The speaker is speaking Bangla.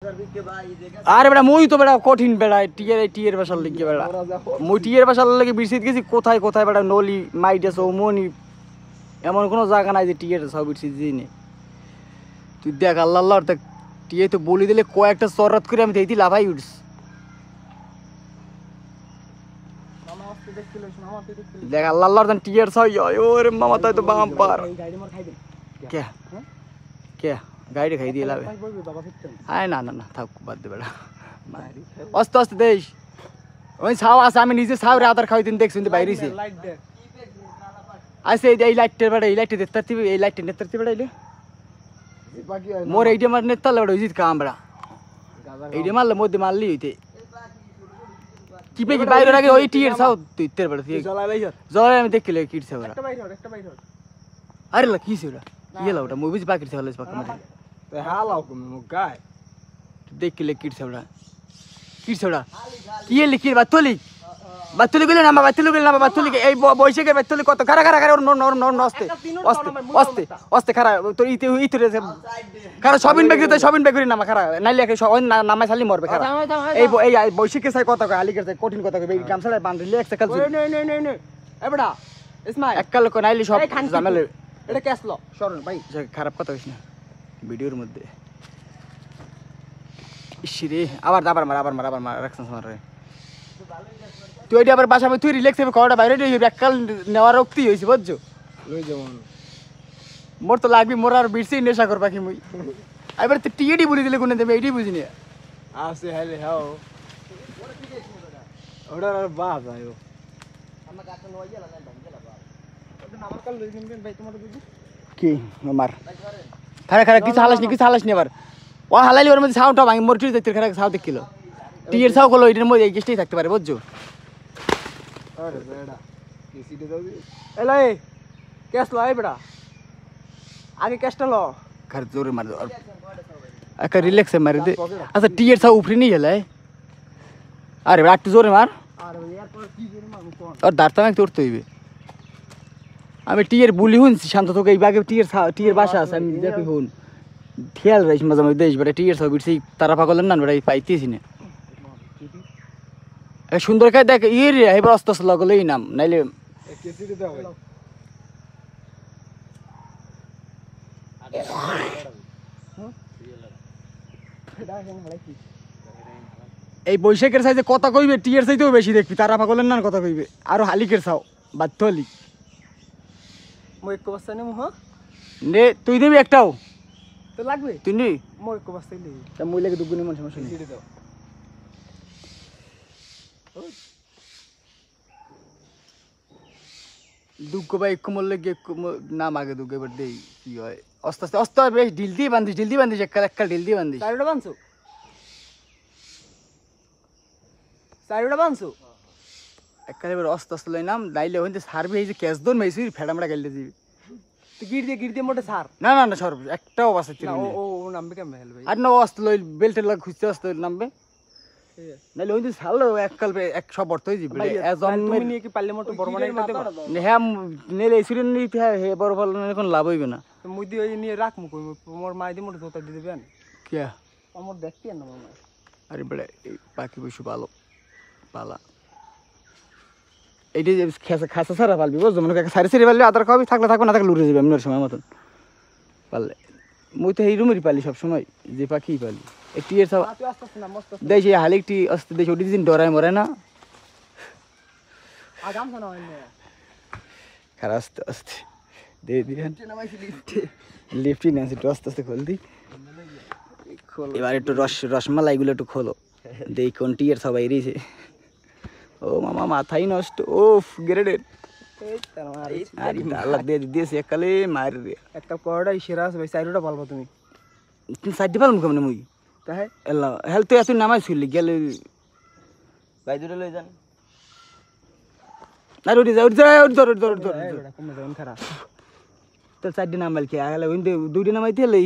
আরে বেটা মই তো বেটা কঠিন বেটা টিয়ের বাসার লিখে বেটা মই টিয়ের বাসার লেগে বিরসিত গেছি কোথায় কোথায় বেটা নলি মাইডাস মনি এমন কোনো জায়গা নাই যে টিয়ের সব বিরসিত দিই তুই দেখ আল্লাহ আল্লাহ দেখ টিয়ে তো বলি দিলে কয়েকটা চরাত করে আমি দেখি লাফাই উঠস দেখ আল্লাহ আল্লাহ টিয়ের সব ওরে মামা তাই তো বাম পার কে কে গাড়ি খাই দিয়ে লাভে হ্যাঁ না না না থাক বাদ দে বেড়া আস্তে আস্তে দেশ ওই ছাও আছে আমি নিজে ছাও রে আদার খাওয়াই দিন দেখছি বাইরেছি আচ্ছা এই লাইটটার বেড়া এই লাইটটা দেখতে এই লাইটটা নেতারতে বেড়াইলে মোর এইটা মার নেতাল বেড়া উচিত কাম বেড়া এইটা মারলে মধ্যে মারলি হইতে কি পে কি বাইরে আগে ওই টিয়ের ছাও তুই তের বেড়া জ্বলাই আমি দেখলে কিটছে বেড়া আরে লা কি সেটা কি লা ওটা মুই বুঝি পাকির ছাওলে পাকা মাঠে হালাও কম গায় দেখলে কিটছে বেড়া কি লিখি বাতুলি গেলে না বাতুলি এই বয়সে গে বাতুলি কত খারা খারা খারা নর অস্তে অস্তে অস্তে খারা তোর ইতরে খারা সবিন বেগরি নামা খারা নাইলে নামাই খালি মরবে খারা এই বয়সে কে চাই কথা কয় আলিকের চাই কঠিন কথা কয় এই গামছাড়া বান্ধলি এক সাইকেল এ বেটা ইসমাইল এককাল কো নাইলে সব ঝামেলা এটা কেসলো শরণ ভাই খারাপ কথা কইছ না ভিডিওর মধ্যে ইসরে আবার মার রাখছস মারে তুই ওইটা আবার বাসা তুই রিল্যাক্স হবে খাওয়াটা বাইরে এককাল নেওয়ার রক্তি হয়েছে বুঝছো লই যেমন মোর তো লাগবি মোর আর বিরসি নেশা কর পাখি মুই এবার তুই টিএডি বলি দিলে কোনে দেবে এইটাই বুঝিনি আসে হেলে হাও ওড়ার আর বাস আয়ো আমার কাছে নয় গেল না গেল বাস ওটা আমার কাল লই দিন ভাই তোমার দিদি কি মার খারা খারা কিছু হালাস নি আবার ও হালাইলি ওর মধ্যে সাউন্ডটা ভাঙি মোর ঠিক দেখতে খারা সাউ দেখিলো টিএর সাউ গুলো এটার মধ্যে এই গেস্টেই থাকতে পারে বুঝছো আরে বেড়া কেসিতে দাও দি এলাই কেস লাই বেড়া আগে কেসটা লো घर जोर मार दो और रिलैक्स है मार दे अच्छा टीयर सा ऊपरी नहीं है अरे रात जोर मार अरे यार पर की जोर मार कोन और दारता में तोड़ते ही আমি টিয়ের বুলি হুনছি শান্ত তোকে এই বাগে টিয়ের বাসা আছে আমি দেখি হুন খেয়াল রাখিস মাঝে মাঝে দেশ বেটা টিয়ের সব বিরসি তারা পাগলেন না বেটা পাইতেছি না সুন্দর খাই দেখ ইয়ে রে এবার আস্তে আস্তে লাগলেই নাম নাইলে কেসিতে দাও ভাই এই বৈশাখের সাইজে কথা কইবে টিয়ের চাইতেও বেশি দেখবি তারা পাগলেন না কথা কইবে আরো হালিকের চাও বাধ্য হলি মই এক বস্তা নেমু হ্যাঁ নে তুই দিবি একটাও তো লাগবে তুই নি মই এক বস্তা লই তা মই লাগে দুগুনি মন সমস্যা নেই কেসিতে দাও দুঃখ ভাই কোমল লাগে নাম আগে দুঃখ এবার দেই কি হয় আস্তে আস্তে আস্তে বেশ ঢিল দিয়ে বান্ধিস একটা ঢিল দিয়ে বান্ধিস চারটা বানছো একটা এবার আস্তে আস্তে লই নাম দাইলে হইতে সারবি এই যে ক্যাশ দন মেসি ফেডামড়া গাইলে দিবি তো গির দিয়ে মোটে সার না না না সর একটাও বাসা ছিল না ও নামবে কেমন হেল ভাই আর না আস্তে লই বেল্টের লাগ খুঁজতে আস্তে নামবে নাইলে হইতে সারলো এককাল এক সব অর্থ হই যাবে তুমি নিয়ে কি পারলে মোটে বড় মানে একটা দেব হ্যাঁ নেলে এসিরে নিতে হে বড় ফল এখন লাভ হইবে না তো মুই দি ওই নিয়ে রাখ মুকই মোর মাই দি মোটে জোতা দি দিবেন কি আমার দেখতে না মামা আরে বড় এই বাকি বসু ভালো পালা এইটা যে খাসা সারা পালবি বুঝছো মনে সারি সারি পারলে আদার খাওয়াবি থাকলে থাকবে না থাকলে লুড়ে যাবে এমনি সময় মতন পারলে মুই তো এই রুমেরই পালি সবসময় যে পাখি পালি একটি এর সব দেখ এই হালিকটি আস্তে দেখ ওটি দিন ডরায় মরে না আগাম শোনা হয় না খারাপ আস্তে আস্তে দে দিয়ে লিফটি না একটু আস্তে আস্তে খোল দি এবার একটু রসমালাইগুলো একটু খোলো দেখ কোন টিয়ের সবাই রয়েছে ও মামা মাথাই নষ্ট ওফ গ্রেডেড আল্লাহ দিয়েছে একালে মার রে একটা পড়াটা সেরা আছে ভাই চারটা পালবা তুমি সাইড পালম কেমন মুই তাই আল্লাহ হেল তো এত নামাই ছিল গেলে ভাই দুটো লই যান আর উঠি যা ধর কমে যাবেন খারাপ তোর সাইড নামাইল কি আগলে দুইটা নামাইতে হলে